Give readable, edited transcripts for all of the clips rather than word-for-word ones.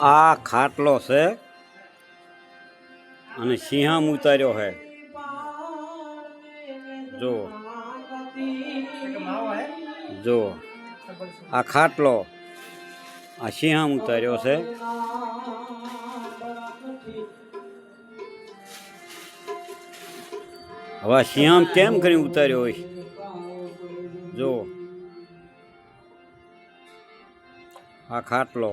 આ ખાટલો છે અને સિંહમ ઉતાર્યો છે. જો જો આ ખાટલો આ સિંહમ ઉતાર્યો છે. હવે સિંહમ કેમ કરી ઉતાર્યો હોય જો આ ખાટલો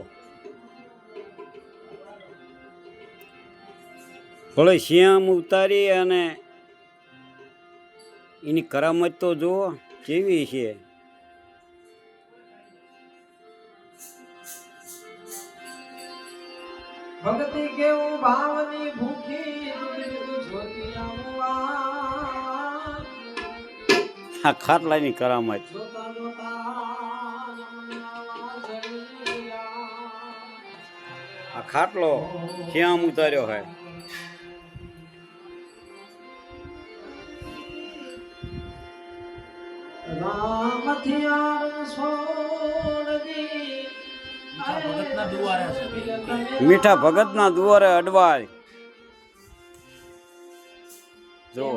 ભલે સિંહમ ઉતારી અને એની કરામત તો જુઓ કેવી છે. ભક્તિ કેવું ભાવની ભૂખી આ ખાટલાની કરામત. આ ખાટલો સિંહમ ઉતાર્યો છે. મીઠા ભગતના દુવારે અડવાય જો